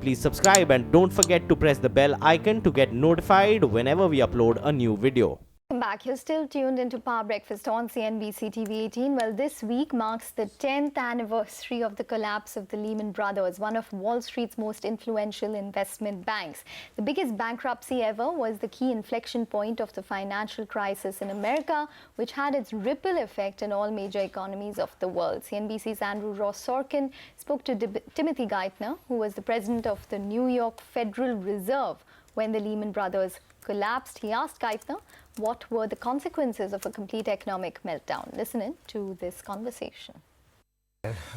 Please subscribe and don't forget to press the bell icon to get notified whenever we upload a new video. Welcome back. You're still tuned into Power Breakfast on CNBC TV 18. Well, this week marks the 10th anniversary of the collapse of the Lehman Brothers, one of Wall Street's most influential investment banks. The biggest bankruptcy ever was the key inflection point of the financial crisis in America, which had its ripple effect in all major economies of the world. CNBC's Andrew Ross Sorkin spoke to Timothy Geithner, who was the president of the New York Federal Reserve when the Lehman Brothers collapsed. He asked Geithner what were the consequences of a complete economic meltdown. Listen in to this conversation.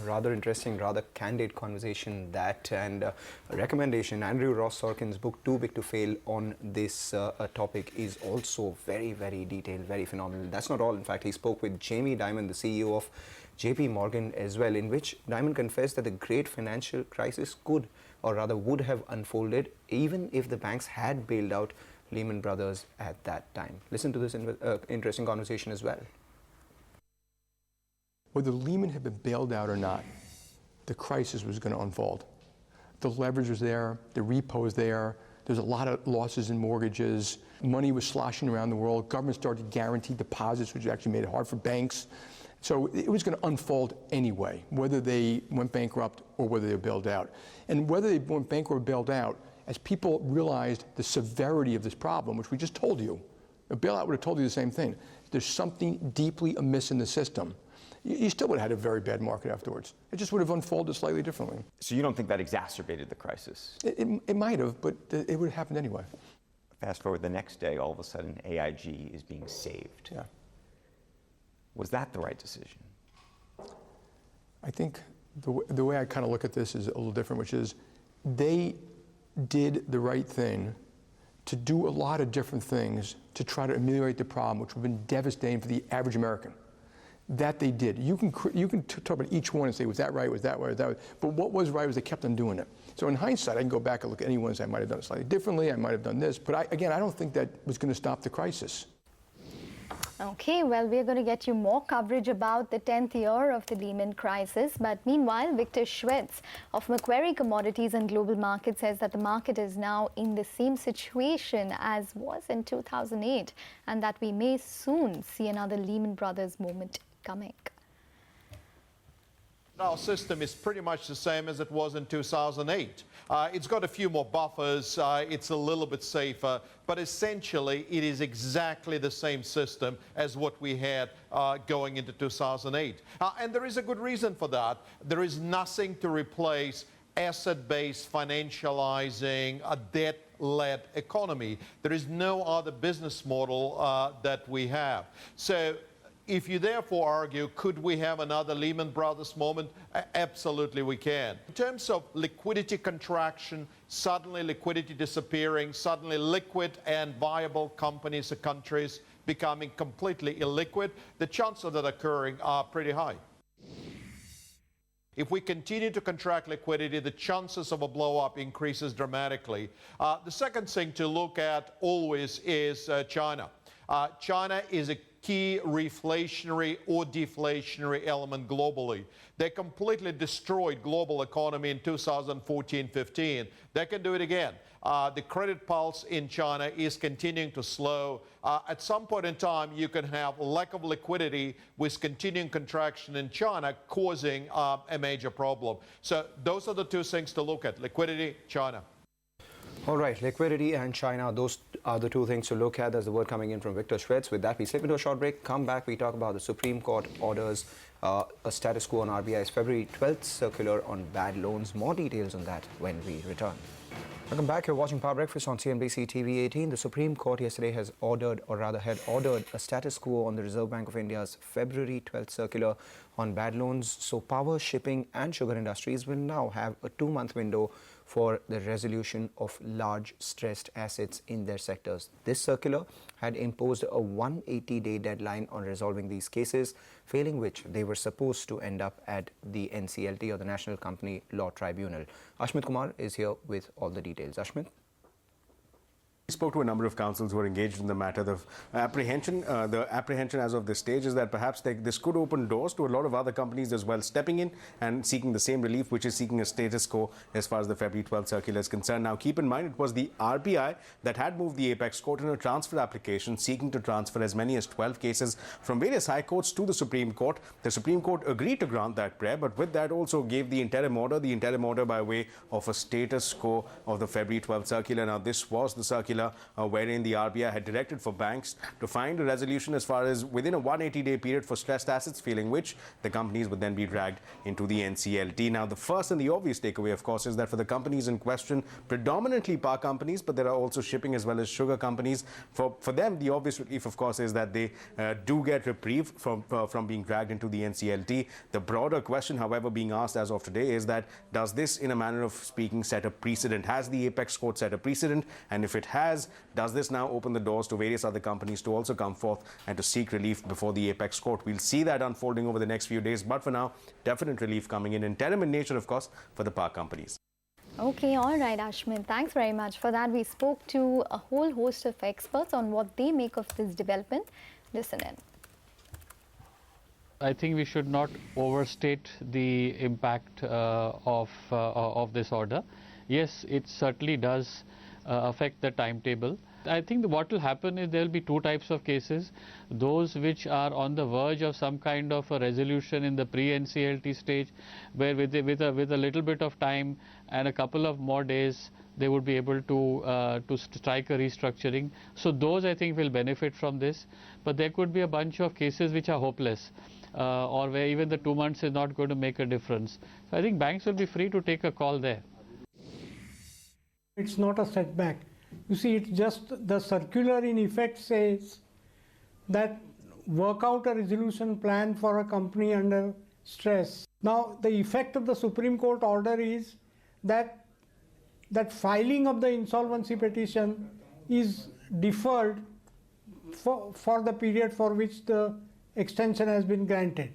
Rather interesting, rather candid conversation that, and a recommendation. Andrew Ross Sorkin's book Too Big to Fail on this topic is also very, very detailed, very phenomenal. That's not all. In fact, he spoke with Jamie Dimon, the CEO of JP Morgan as well, in which Dimon confessed that the great financial crisis could, or rather would have unfolded even if the banks had bailed out Lehman Brothers at that time. Listen to this interesting conversation as well. Whether Lehman had been bailed out or not, the crisis was going to unfold. The leverage was there, the repo was there, there's a lot of losses in mortgages, money was sloshing around the world, government started to guarantee deposits, which actually made it hard for banks. So it was going to unfold anyway, whether they went bankrupt or whether they were bailed out. And whether they went bankrupt or bailed out, as people realized the severity of this problem, which we just told you, a bailout would have told you the same thing. There's something deeply amiss in the system. You still would have had a very bad market afterwards. It just would have unfolded slightly differently. So you don't think that exacerbated the crisis? It might have, but it would have happened anyway. Fast forward the next day, all of a sudden AIG is being saved. Yeah. Was that the right decision? I think the way I kind of look at this is a little different, which is they did the right thing to do a lot of different things to try to ameliorate the problem, which would have been devastating for the average American. That they did. You can talk about each one and say, was that right, was that right, was that right? But what was right was they kept on doing it. So in hindsight, I can go back and look at any ones I might have done it slightly differently, I might have done this, but I don't think that was going to stop the crisis. Okay, well, we're going to get you more coverage about the 10th year of the Lehman crisis. But meanwhile, Victor Schwinn of Macquarie Commodities and Global Markets says that the market is now in the same situation as was in 2008 and that we may soon see another Lehman Brothers moment coming. Our system is pretty much the same as it was in 2008. It's got a few more buffers, it's a little bit safer, but essentially it is exactly the same system as what we had going into 2008. And there is a good reason for that. There is nothing to replace asset-based financializing a debt-led economy. There is no other business model that we have. So if you therefore argue, could we have another Lehman Brothers moment? Absolutely we can. In terms of liquidity contraction, suddenly liquidity disappearing, suddenly liquid and viable companies or countries becoming completely illiquid, the chances of that occurring are pretty high. If we continue to contract liquidity, the chances of a blow-up increases dramatically. The second thing to look at always is China. China is a key reflationary or deflationary element globally. They completely destroyed global economy in 2014-15. They can do it again. The credit pulse in China is continuing to slow. At some point in time, you can have lack of liquidity with continuing contraction in China causing a major problem. So those are the two things to look at: liquidity, China. All right, liquidity and China, those are the two things to look at. There's the word coming in from Victor Schwinn. With that, we slip into a short break. Come back, we talk about the Supreme Court orders a status quo on RBI's February 12th circular on bad loans. More details on that when we return. Welcome back. You're watching Power Breakfast on CNBC TV 18. The Supreme Court yesterday has ordered, or rather had ordered, a status quo on the Reserve Bank of India's February 12th circular on bad loans. So power, shipping and sugar industries will now have a 2-month window for the resolution of large stressed assets in their sectors. This circular had imposed a 180-day deadline on resolving these cases, failing which they were supposed to end up at the NCLT, or the National Company Law Tribunal. Ashmit Kumar is here with all the details. Ashmit? We spoke to a number of counsels who are engaged in the matter. The apprehension as of this stage is that perhaps this could open doors to a lot of other companies as well stepping in and seeking the same relief, which is seeking a status quo as far as the February 12th circular is concerned. Now, keep in mind, it was the RBI that had moved the apex court in a transfer application seeking to transfer as many as 12 cases from various high courts to the Supreme Court. The Supreme Court agreed to grant that prayer, but with that also gave the interim order by way of a status quo of the February 12th circular. Now, this was the circular wherein the RBI had directed for banks to find a resolution as far as within a 180-day period for stressed assets, failing which the companies would then be dragged into the NCLT. Now, the first and the obvious takeaway, of course, is that for the companies in question, predominantly power companies, but there are also shipping as well as sugar companies. For them, the obvious relief, of course, is that they do get reprieve from being dragged into the NCLT. The broader question, however, being asked as of today is that does this, in a manner of speaking, set a precedent? Has the apex court set a precedent? And if it has, does this now open the doors to various other companies to also come forth and to seek relief before the apex court? We'll see that unfolding over the next few days, but for now, definite relief coming in, interim in nature, of course, for the power companies. Okay, all right, Ashmin. Thanks very much for that. We spoke to a whole host of experts on what they make of this development. Listen in. I think we should not overstate the impact of this order. Yes, it certainly does affect the timetable. I think what will happen is there will be two types of cases. Those which are on the verge of some kind of a resolution in the pre-NCLT stage, where with a little bit of time and a couple of more days, they would be able to strike a restructuring. So those, I think, will benefit from this. But there could be a bunch of cases which are hopeless, or where even the 2 months is not going to make a difference. So I think banks will be free to take a call there. It's not a setback. You see, it's just the circular in effect says that work out a resolution plan for a company under stress. Now, the effect of the Supreme Court order is that filing of the insolvency petition is deferred for the period for which the extension has been granted.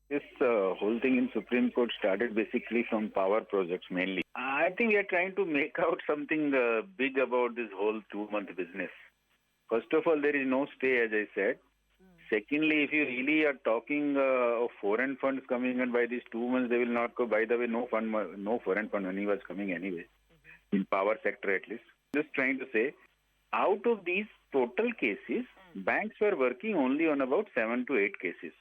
This whole thing in Supreme Court started basically from power projects mainly. I think we are trying to make out something big about this whole 2-month business. First of all, there is no stay, as I said. Secondly, if you really are talking of foreign funds coming in by these 2 months, they will not go. By the way, no foreign fund money was coming anyway, in power sector at least. Just trying to say, out of these total cases, banks were working only on about 7 to 8 cases.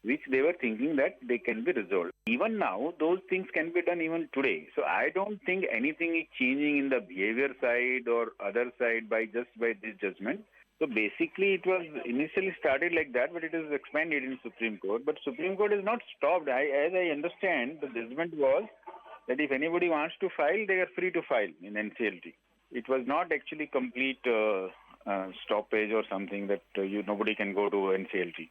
Which they were thinking that they can be resolved. Even now, those things can be done even today. So I don't think anything is changing in the behavior side or other side by this judgment. So basically, it was initially started like that, but it is expanded in Supreme Court. But Supreme Court is not stopped. As I understand, the judgment was that if anybody wants to file, they are free to file in NCLT. It was not actually complete stoppage or something that nobody can go to NCLT.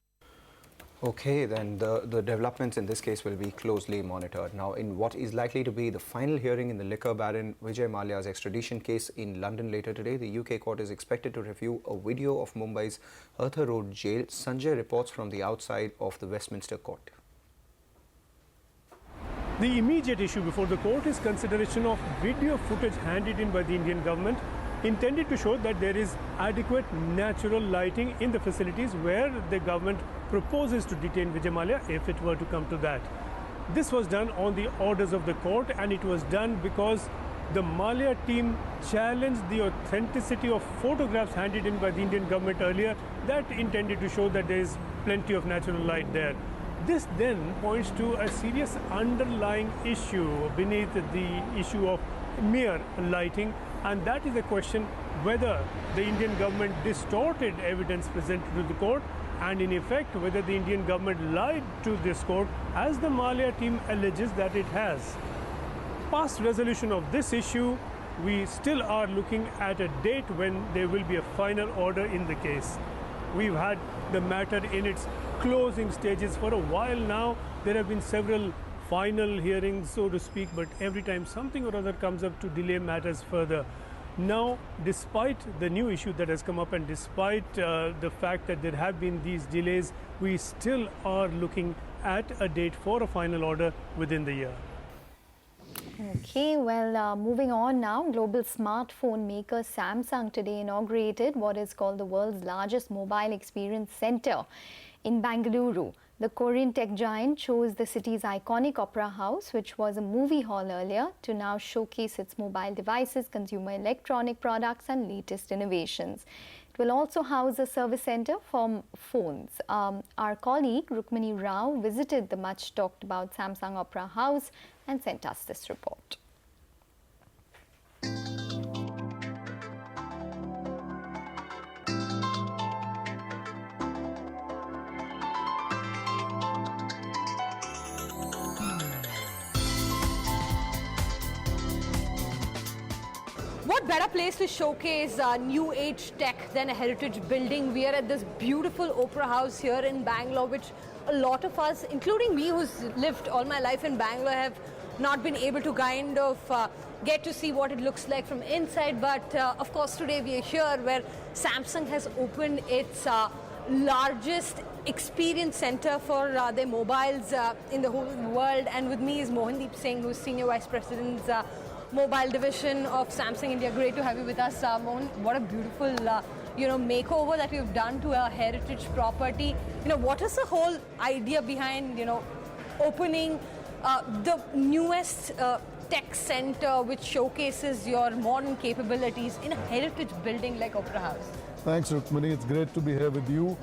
Okay, then the developments in this case will be closely monitored. Now, in what is likely to be the final hearing in the liquor baron Vijay Mallya's extradition case in London later today, the UK court is expected to review a video of Mumbai's Arthur Road jail. Sanjay reports from the outside of the Westminster court. The immediate issue before the court is consideration of video footage handed in by the Indian government intended to show that there is adequate natural lighting in the facilities where the government proposes to detain Vijay Mallya if it were to come to that. This was done on the orders of the court, and it was done because the Mallya team challenged the authenticity of photographs handed in by the Indian government earlier that intended to show that there is plenty of natural light there. This then points to a serious underlying issue beneath the issue of mere lighting, and that is the question whether the Indian government distorted evidence presented to the court, and in effect whether the Indian government lied to this court, as the Mallya team alleges that it has. Past resolution of this issue, we still are looking at a date when there will be a final order in the case. We've had the matter in its closing stages for a while now. There have been several final hearings, so to speak, but every time something or other comes up to delay matters further. Now, despite the new issue that has come up and despite the fact that there have been these delays, we still are looking at a date for a final order within the year. Okay, well, moving on now. Global smartphone maker Samsung today inaugurated what is called the world's largest mobile experience center in Bengaluru. The Korean tech giant chose the city's iconic Opera House, which was a movie hall earlier, to now showcase its mobile devices, consumer electronic products and latest innovations. It will also house a service center for phones. Our colleague Rukmini Rao visited the much talked about Samsung Opera House and sent us this report. What better place to showcase new age tech than a heritage building? We are at this beautiful opera house here in Bangalore, which a lot of us, including me who's lived all my life in Bangalore, have not been able to kind of get to see what it looks like from inside. But of course today we are here where Samsung has opened its largest experience center for their mobiles in the whole world. And with me is Mohandeep Singh, who's Senior Vice President Mobile Division of Samsung India. Great to have you with us, Mohan. What a beautiful makeover that you've done to a heritage property. What is the whole idea behind opening the newest tech center which showcases your modern capabilities in a heritage building like Opera House? Thanks, Rukmini. It's great to be here with you.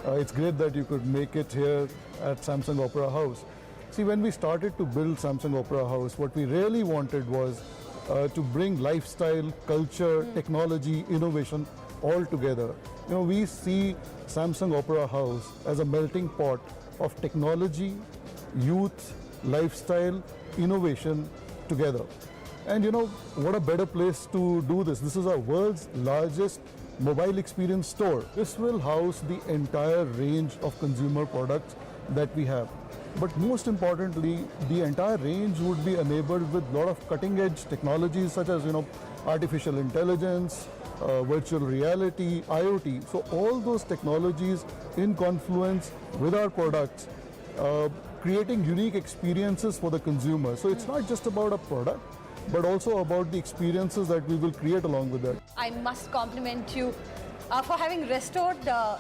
It's great that you could make it here at Samsung Opera House. See, when we started to build Samsung Opera House, what we really wanted was to bring lifestyle, culture, technology, innovation all together. We see Samsung Opera House as a melting pot of technology, youth, lifestyle, innovation together. And what a better place to do this. This is our world's largest mobile experience store. This will house the entire range of consumer products that we have. But most importantly, the entire range would be enabled with a lot of cutting-edge technologies such as artificial intelligence, virtual reality, IoT. So all those technologies in confluence with our products, creating unique experiences for the consumer. So it's not just about a product, but also about the experiences that we will create along with that. I must compliment you for having restored the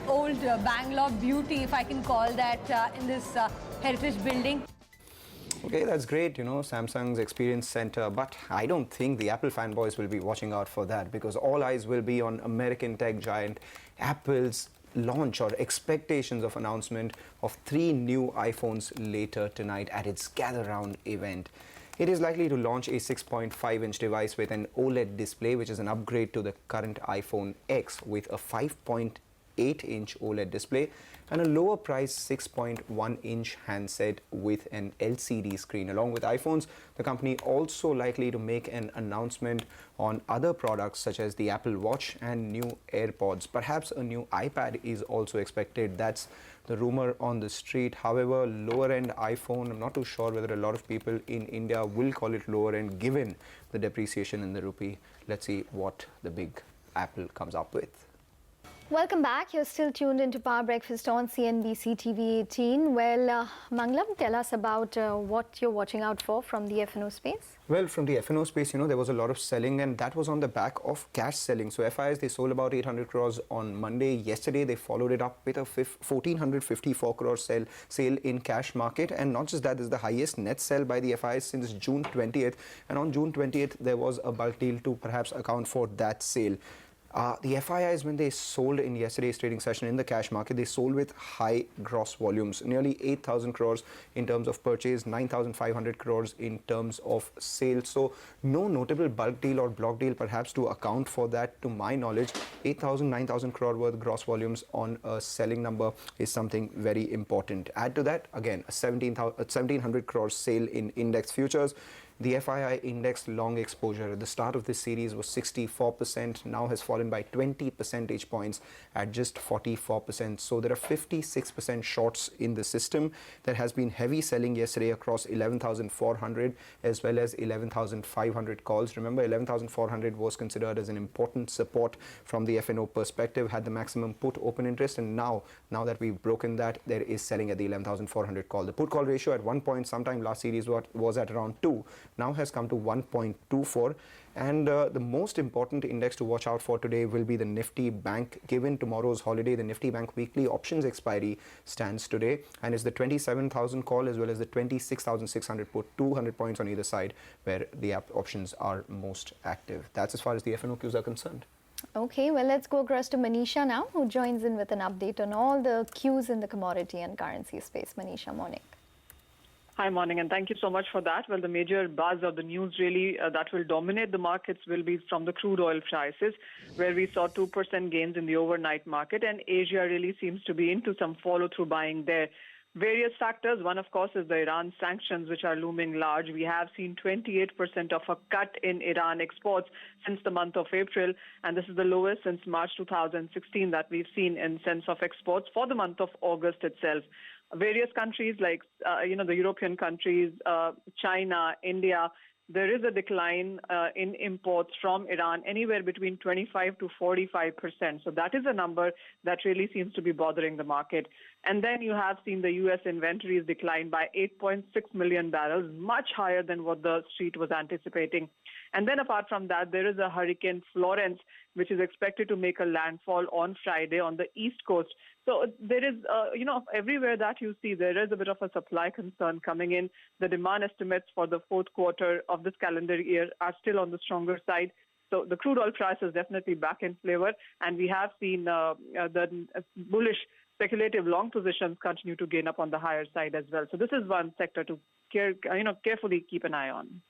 old Bangalore beauty, if I can call that, in this heritage building. Okay, that's great, Samsung's Experience Center, but I don't think the Apple fanboys will be watching out for that, because all eyes will be on American tech giant Apple's launch or expectations of announcement of 3 new iPhones later tonight at its Gather Round event. It is likely to launch a 6.5-inch device with an OLED display, which is an upgrade to the current iPhone X with a 5.8-inch OLED display and a lower price 6.1-inch handset with an LCD screen. Along with iPhones, the company also likely to make an announcement on other products such as the Apple Watch and new AirPods. Perhaps a new iPad is also expected. That's the rumor on the street. However, lower-end iPhone, I'm not too sure whether a lot of people in India will call it lower-end given the depreciation in the rupee. Let's see what the big Apple comes up with. Welcome back. You're still tuned into Power Breakfast on CNBC TV 18. Well, Manglam, tell us about what you're watching out for from the F&O space. Well, from the F&O space, there was a lot of selling, and that was on the back of cash selling. So FIs, they sold about 800 crores on Monday. Yesterday, they followed it up with a 1,454 crore sale in cash market. And not just that, this is the highest net sell by the FIs since June 20th. And on June 20th, there was a bulk deal to perhaps account for that sale. The FIIs, when they sold in yesterday's trading session in the cash market, they sold with high gross volumes, nearly 8,000 crores in terms of purchase, 9,500 crores in terms of sales. So no notable bulk deal or block deal perhaps to account for that. To my knowledge, 8,000, 9,000 crore worth gross volumes on a selling number is something very important. Add to that, again, a 1,700 crore sale in index futures. The FII index long exposure at the start of this series was 64%, now has fallen by 20 percentage points at just 44%. So there are 56% shorts in the system. There has been heavy selling yesterday across 11,400 as well as 11,500 calls. Remember, 11,400 was considered as an important support from the F&O perspective, had the maximum put open interest, and now that we've broken that, there is selling at the 11,400 call. The put call ratio at one point sometime last series was at around 2. now has come to 1.24. And the most important index to watch out for today will be the Nifty Bank. Given tomorrow's holiday, the Nifty Bank weekly options expiry stands today, and it's the 27,000 call as well as the 26,600 put, 200 points on either side, where the options are most active. That's as far as the FNOQs are concerned. Okay, well, let's go across to Manisha now, who joins in with an update on all the cues in the commodity and currency space. Manisha, morning. Hi, morning, and thank you so much for that. Well, the major buzz of the news really that will dominate the markets will be from the crude oil prices, where we saw 2% gains in the overnight market, and Asia really seems to be into some follow-through buying there. Various factors. One, of course, is the Iran sanctions, which are looming large. We have seen 28% of a cut in Iran exports since the month of April, and this is the lowest since March 2016 that we've seen in sense of exports for the month of August itself. Various countries like, the European countries, China, India, there is a decline in imports from Iran, anywhere between 25 to 45%. So that is a number that really seems to be bothering the market. And then you have seen the U.S. inventories decline by 8.6 million barrels, much higher than what the street was anticipating. And then apart from that, there is a Hurricane Florence, which is expected to make a landfall on Friday on the East Coast. So there is, everywhere that you see, there is a bit of a supply concern coming in. The demand estimates for the fourth quarter of this calendar year are still on the stronger side. So the crude oil price is definitely back in flavor, and we have seen the bullish speculative long positions continue to gain up on the higher side as well. So this is one sector to carefully keep an eye on.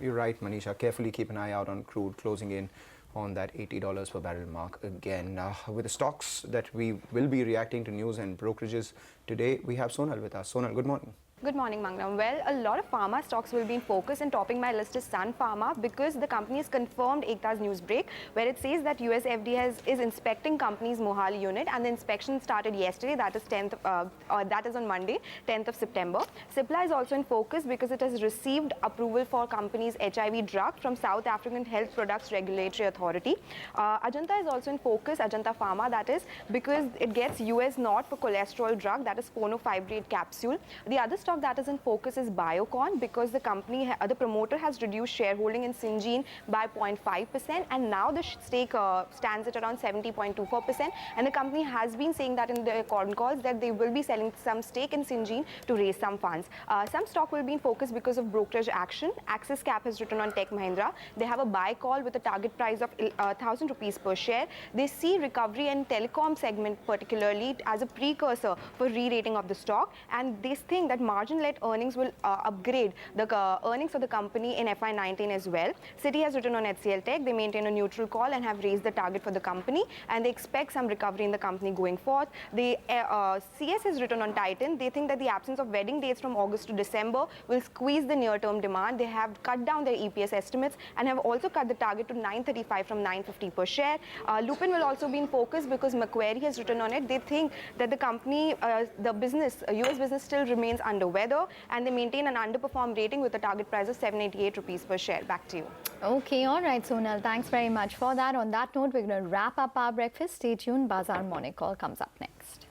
You're right, Manisha. Carefully keep an eye out on crude closing in on that $80 per barrel mark again. With the stocks that we will be reacting to news and brokerages today, we have Sonal with us. Sonal, good morning. Good morning, Mangnam. Well, a lot of pharma stocks will be in focus, and topping my list is Sun Pharma, because the company has confirmed Ekta's news break, where it says that US FDA is inspecting company's Mohali unit, and the inspection started yesterday. That is on Monday, 10th of September. Cipla is also in focus because it has received approval for company's HIV drug from South African Health Products Regulatory Authority. Ajanta is also in focus, Ajanta Pharma, that is because it gets US not for cholesterol drug, that is phonofibrate capsule. The other stock that is in focus is Biocon, because the company, the promoter has reduced shareholding in Syngene by 0.5%, and now the stake stands at around 70.24%. And the company has been saying that in the con calls that they will be selling some stake in Syngene to raise some funds. Some stock will be in focus because of brokerage action. Axis Cap has written on Tech Mahindra. They have a buy call with a target price of 1,000 rupees per share. They see recovery in telecom segment particularly as a precursor for re-rating of the stock, and they think that margin-led earnings will upgrade the earnings of the company in FY19 as well. Citi has written on HCL Tech. They maintain a neutral call and have raised the target for the company, and they expect some recovery in the company going forth. The CS has written on Titan. They think that the absence of wedding dates from August to December will squeeze the near-term demand. They have cut down their EPS estimates and have also cut the target to 935 from 950 per share. Lupin will also be in focus because Macquarie has written on it. They think that the company, the business, US business still remains under weather, and they maintain an underperform rating with a target price of 788 rupees per share. Back to you. Okay, all right, Sonal. Thanks very much for that. On that note, we're going to wrap up our breakfast. Stay tuned. Bazaar Morning Call comes up next.